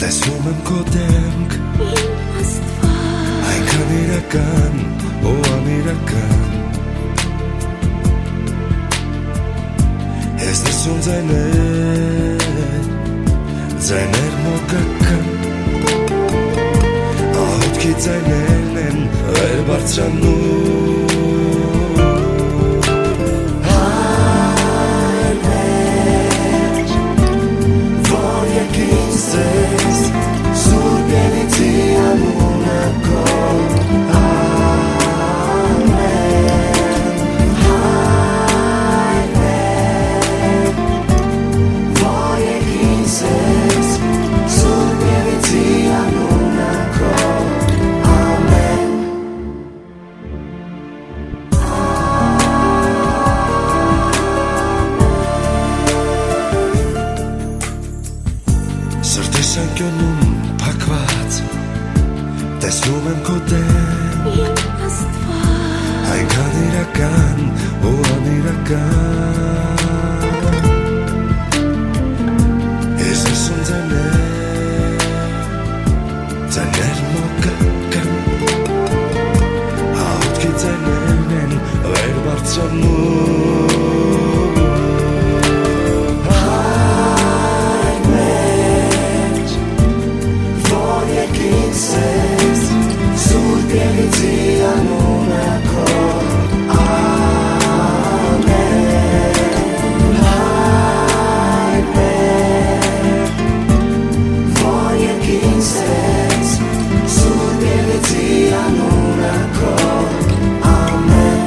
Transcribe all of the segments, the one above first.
Տեսնում եմ քո դեմք այնքան իրական ու անիրական Ես լսում ձայներ մոգական Ահոտքի ձայներն են վեր բարձրանում Հայրեր, որ եկին սեզ Սուրբ Ելիցի անունը քո Սրտիս անկյոնում փակված Տեսնում եմ քո դեմք Այնքան իրական ու անիրական Ես լսում ձայներ մոգական Ահոտքի ձայներն են վեր բարձրանում Սուրբ Ելիցի անունը քո ամեն Հայրեր, որ եկին սեզ Սուրբ Ելիցի անունը քո ամեն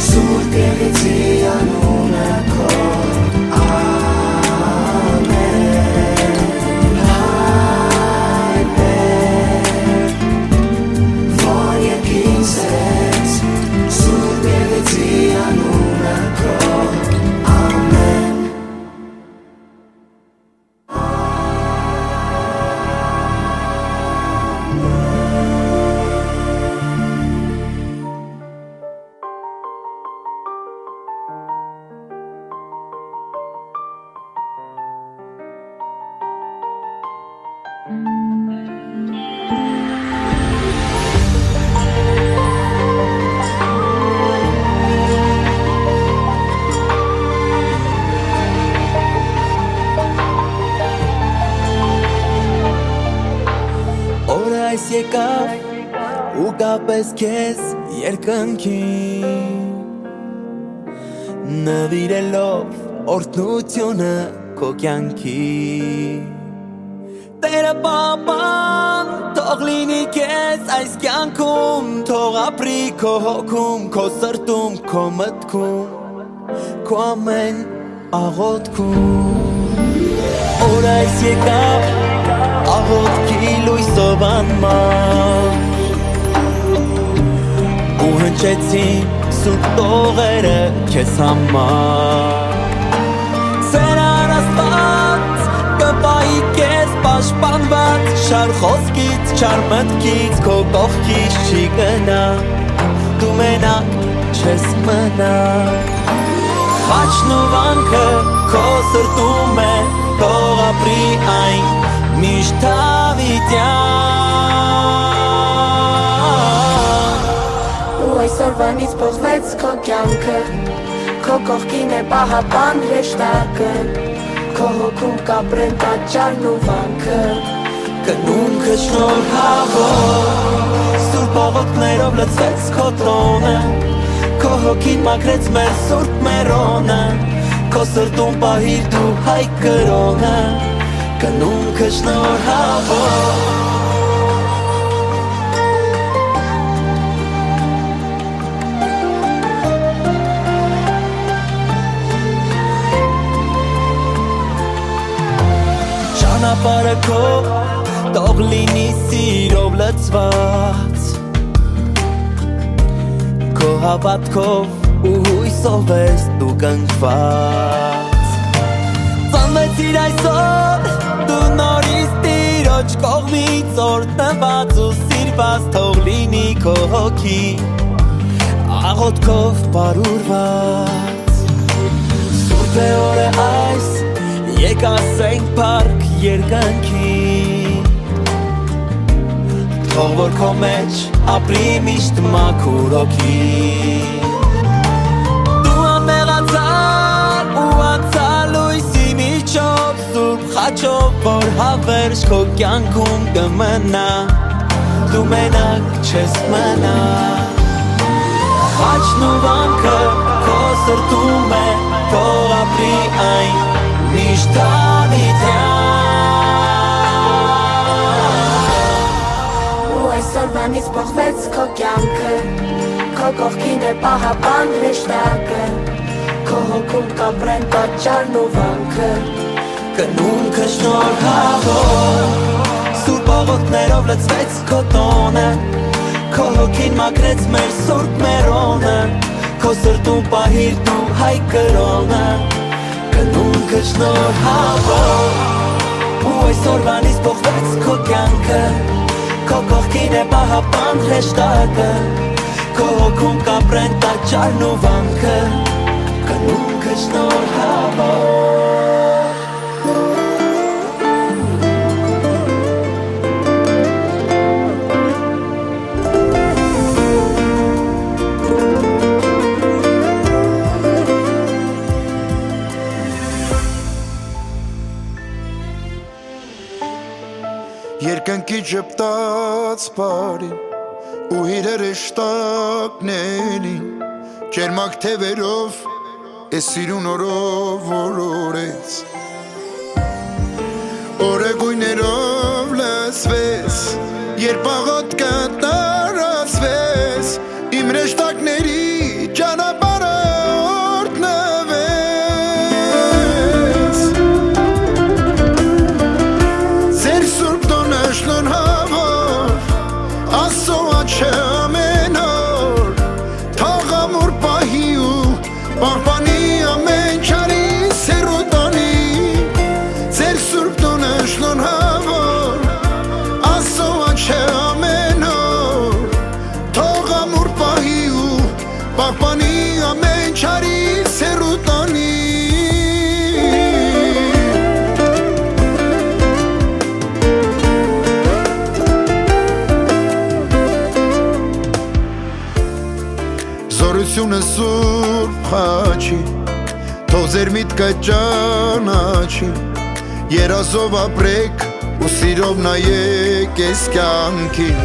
Սուրբ Ելիցի անունը քո ամեն Հայրեր, որ եկին սեզ Սուրբ Ելիցի անունը քո ամեն Այս եկավ ու կապես քեզ երկնքին Նվիրելով օրհնությունը քո կյանքի Տերը պապան թող լինի քեզ այս կյանքում Թող ապրի քո հոգում, քո սրտում, քո մտքում Քո ամեն աղոթքում Օր այս եկավ աղոթքի լույսով անմար Ու հնչեցին սուրբ տողերը քեզ համար Սերան Աստված կպայի քեզ պաշտպանված Չար խոսքից, չար մտքից քո կողքից չի գնա Դու մենակ չես մնա Խաչն ու վանքը քո սրտում է Թող ապրի այն միշտ հավիտյան այսօրվանից փոխվեց քո կյանքը, քո կողքին է պահապան հեշտակը, քո հոգում կապրեն պատճառն ու վանքը, կնունքը շնորհավոր, սուրբ աղոթքներով լցվեց քո տոնը, քո հոգին մաքրեց մեր սուրբ մերոնը, քո սրտում պահիր դու հայ կրոնը, կնունքը շնորհավոր։ Ճանապարհը քո թող լինի սիրով լցված, քո հավատքով ու հույսով ես դու կնքված, ծնվեցիր այսօր դու նորից Տիրոջ կողմից օրհնված ու սիրված, թող լինի քո հոգի աղոթքով պարուրված, սուրբ է օրը այս, եկ ասենք փառք երկնքի, թող որ քո մեջ ապրի միշտ մաքուր հոգի, դու անմեղացար ու անցալ լույսի միջով, սուրբ խաչով որ հավերժ քո կյանքում կմնա, դու մենակ չես մնա, խաչն ու վանքը քո սրտում է, թող ապրի այն միշտ ու այսօրվանից փոխվեց քո կյանքը, քո կողքին է պահապան հեշտակը, քո հոգում կապրեն պատճառն ու վանքը, կնունքը շնորհավոր, սուրբ աղոթքներով լցվեց քո տոնը, քո հոգին մաքրեց մեր սուրբ մերոնը, քո սրտում պահիր դու հայ կրոնը, կնունքը շնորհավոր, ու այսօրվանից փոխվեց քո կյանքը, քո կողքին է պահապան հեշտակը, քո հոգում կապրեն տաճարն ու վանքը, կնունքը շնորհավոր։ Երկնքի ժպտաց բարին ու իրերը շտակներին, ջերմակ թևերով ես սիրուն օրով որորեց, օրեգույներով լսվես, երբ աղոթքը տարածվես, իմ ռեշտակների ճանապարհը Զորությունը սուրբ խաչի, թող ձեր միտքը ճանաչի, երազով ապրեք ու սիրով նայեք ես կյանքին,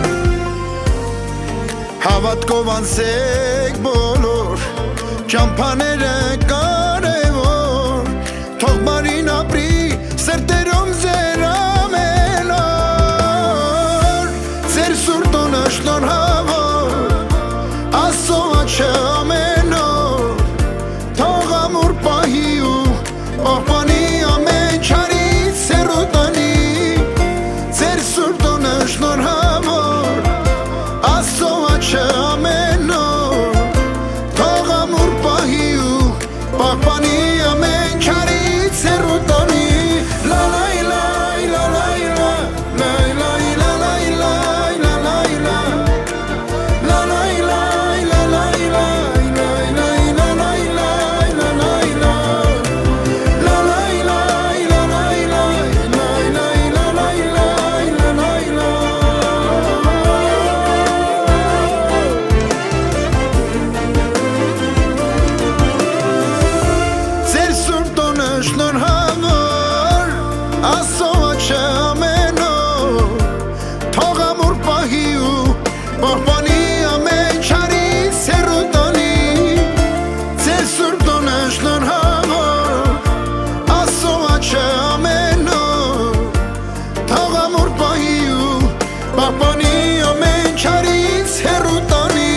հավատքով անցեք բոլոր ճամփաները կարևոր, թող բարին ապրի սրտերում ձեր ամեն օր, ձեր սուրբ տոնը շնորհավոր, Աստծո աչքը ամեն օր, թող ամուր պահի ու պահպանի ամեն չարից հեռու տանի, ձեր սուրբ տոնը շնորհավոր, Աստծո աչքը ամեն օր, թող ամուր պահի ու պահպանի ամեն չարից հեռու տանի, լա լայ լայ լա լայ լա լայ լայ լա լայ լայ լա լայ լա պահպանի ամեն չարից հեռու տանի ձեր սուրբ տոնը շնորհավոր Աստծո աչքը ամեն օր թող ամուր պահի ու պահպանի ամեն չարից հեռու տանի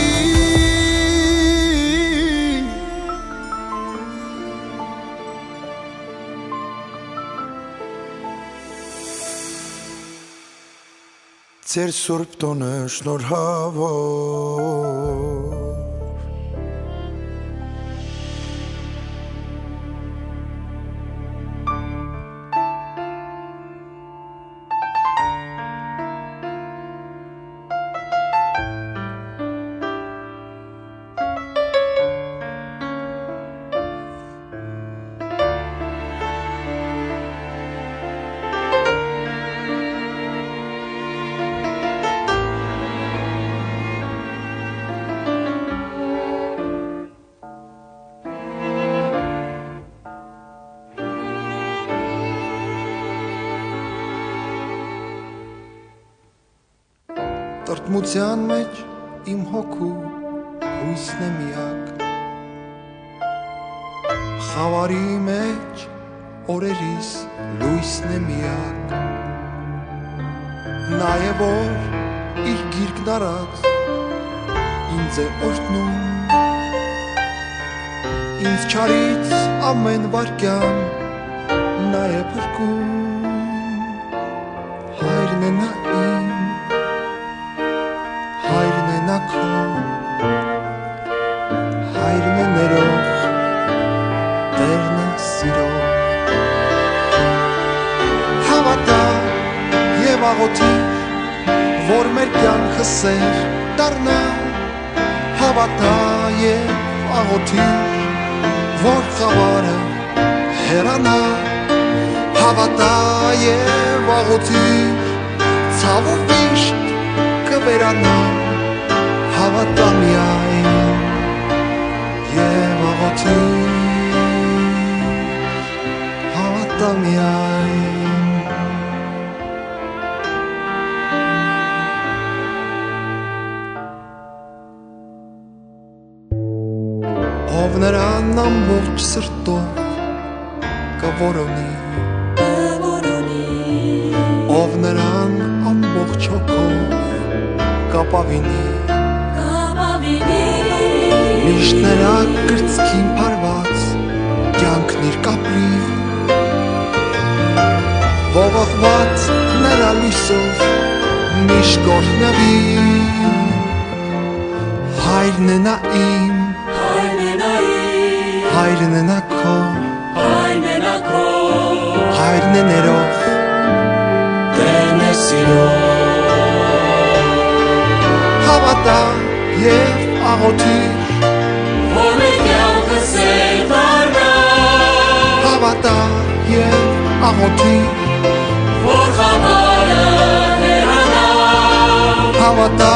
Ձեր սուրբ տոնը շնորհավոր Տրտմության մեջ իմ հոգու հույսն է միակ Խավարի մեջ օրերիս լույսն է միակ Նա է որ իր գիրկն արած ինձ է օրհնում Ինձ չարից ամեն վարկյան նա է փրկում Հայրն է նա իմ Հայրն է նա քո Հայրն է ներող Տերն է սիրող Հավատա և աղոթիր Որ մեր կյանքը սեր դառնա Հավատա և աղոթիր Որ խավարը հեռանա Հավատա և աղոթիր Ցավ ու վիշտ կվերանա Հավատա միայն և աղոթիր Հավատա միայն Ով նրան ամբողջ սրտով կորոնի Ով նրան ամբողջ հոգով կապավինի Միշտ նրա կրծքին փարված կյանքն իր կապրի Ողողված նրա լույսով միշտ գորհնվի Հայրն է նա իմ Հայրն է նա քո Հայրն է ներող Տերն է սիրող Հավատա և աղոթիր Որ մեր կյանքը սեր դառնա Հավատա և աղոթիր Որ խավարը հեռանա Հավատա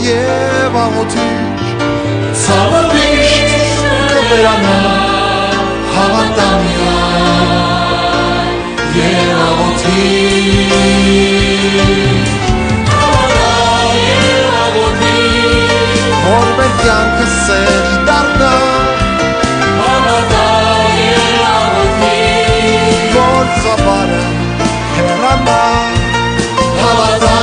և աղոթիր Ցավը միշտ կվերանա Հավատա միայն և աղոթիր Որ մեր կյանքը սեր դառնա Հավատա և աղոթիր Որ խավարը հեռանա Հավատա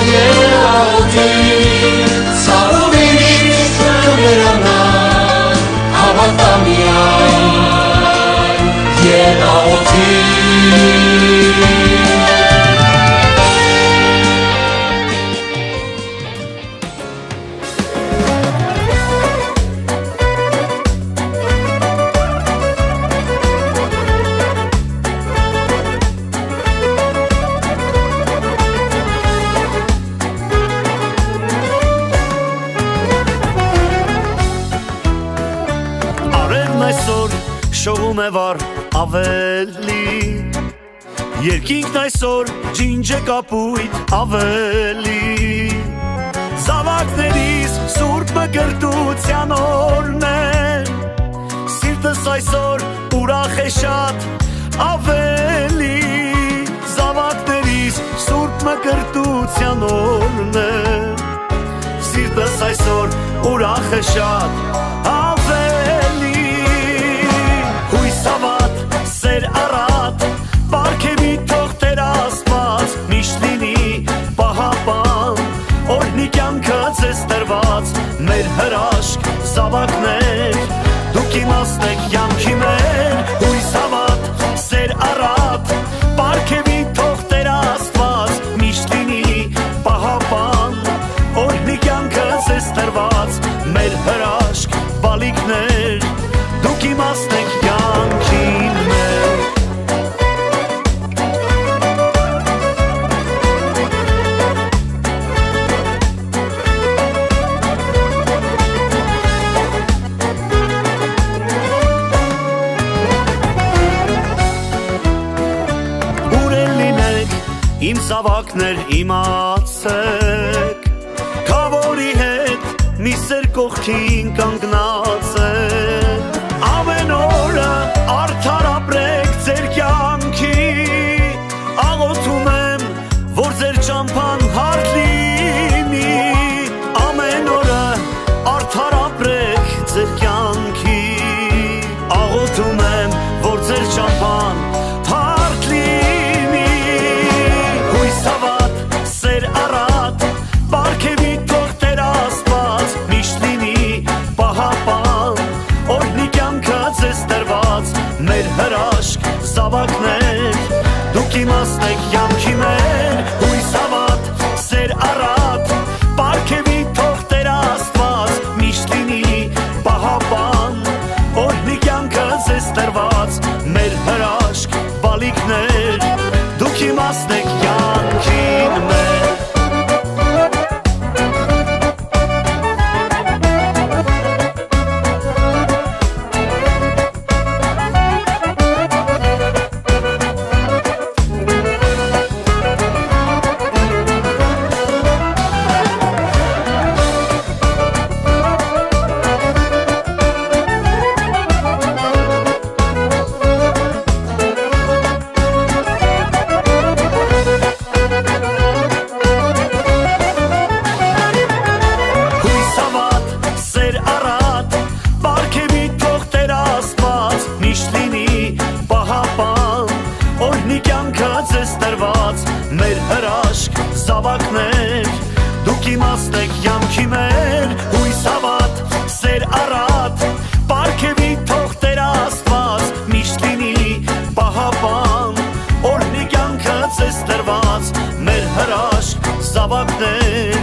և աղոթիր Ցավը միշտ կվերանա Հավատա միայն և աղոթիր Շողում է վար ավելի Երկինքն այսօր ջինջ է կապույտ ավելի Զավակներիս սուրբ մկրտության օրն է Սիրտս այսօր ուրախ է շատ ավելի Զավակներիս սուրբ մկրտության օրն է Սիրտս այսօր ուրախ է շատ ավելի Հույս հավատ, սեր առատ Պարգևի թող Տեր Աստված Միշտ լինի պահապան Օրհնի կյանքը ձեզ տրված Մեր հրաշք զավակներ Դուք իմաստ եք կյանքի մեր Հույս հավատ, սեր առատ Պարգևի թող Տեր Աստված Միշտ լինի պահապան Օրհնի կյանքը ձեզ տրված Մեր հրաշք բալիկներ Դուք իմաստ եք կյանքի մեր Իմ զավակներ իմացեք Քավորի հետ մի սեր կողքին կանգնած եք Ամեն օրը արդար ապրեք ձեր կյանքի Աղոթում եմ, որ ձեր ճամփան հարթ լինի Ամեն օրը արդար ապրեք ձեր կյանքի Աղոթում եմ, որ ձեր ճամփան հարթ լինի Պարգևի թող Տեր Աստված Միշտ լինի պահապան Օրհնի կյանքը ձեզ տրված Մեր հրաշք զավակներ Դուք իմաստ եք կյանքի մեր Հույս հավատ, սեր առատ Պարգևի թող Տեր Աստված Միշտ լինի պահապան Օրհնի կյանքը ձեզ տրված Մեր հրաշք բալիկներ Դուք իմաստ եք կյանքին մեր Մեր հրաշք զավակներ Դուք իմաստ եք կյանքի մեր Հույս հավատ, սեր առատ Պարգևի թող Տեր Աստված Միշտ լինի պահապան Օրհնի կյանքը ձեզ տրված Մեր հրաշք զավակներ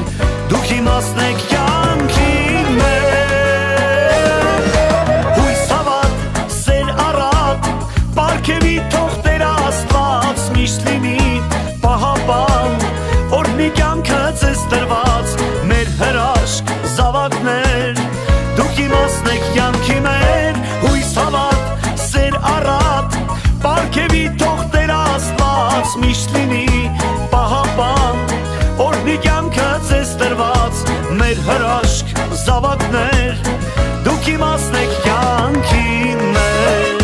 Դուք իմաստ եք կյանքի մեր Հույս հավատ, սեր առատ Պարգևի թող Տեր Աստված Միշտ լինի պահապան Օրհնի կյանքը ձեզ տրված Մեր հրաշք զավակներ Դուք իմաստ եք կյանքի մեր Հույս հավատ, սեր առատ Պարգևի թող Տեր Աստված Միշտ լինի պահապան Օրհնի կյանքը ձեզ տրված Մեր հրաշք զավակներ Դուք իմաստ եք կյանքի մեր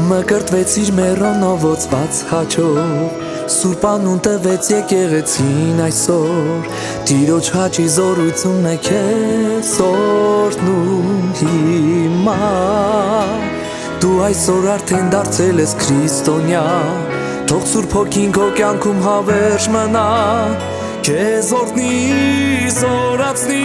Մկրտվեցիր մեռոնով ոցված հաչով Սուրբանուն տվեց եկեղեցին այսօր Տիրոջ հաճի զորությունն է քեզ օրհնում հիմա Դու այսօր արդեն դարձել ես քրիստոնյա Թող Սուրբ Հոգին քո կյանքում հավերժ մնա Քեզ օրհնի զորացնի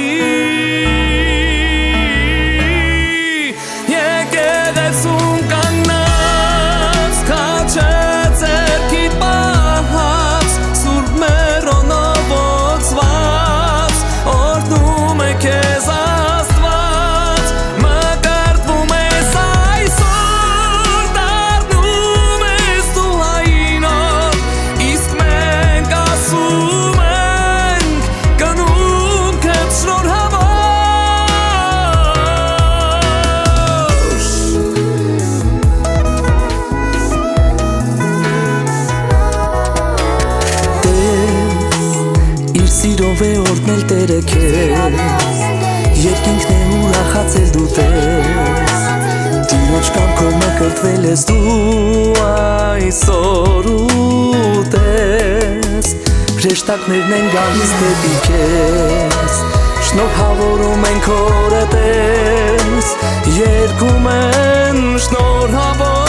Եկեղեցում կանգնած քաչեց երգիդ պահած Սուրբ մեռոնով ոցված օրհնում է քեզ դիմել Տերը քեզ, երկինքն է ուրախացել դու տես, Տիրոջ կամքով մկրտվել ես դու այսօր ուտես, հրեշտակներն են գալիս դեպի քեզ, շնորհավորում են քորը տես, երգում են շնորհավոր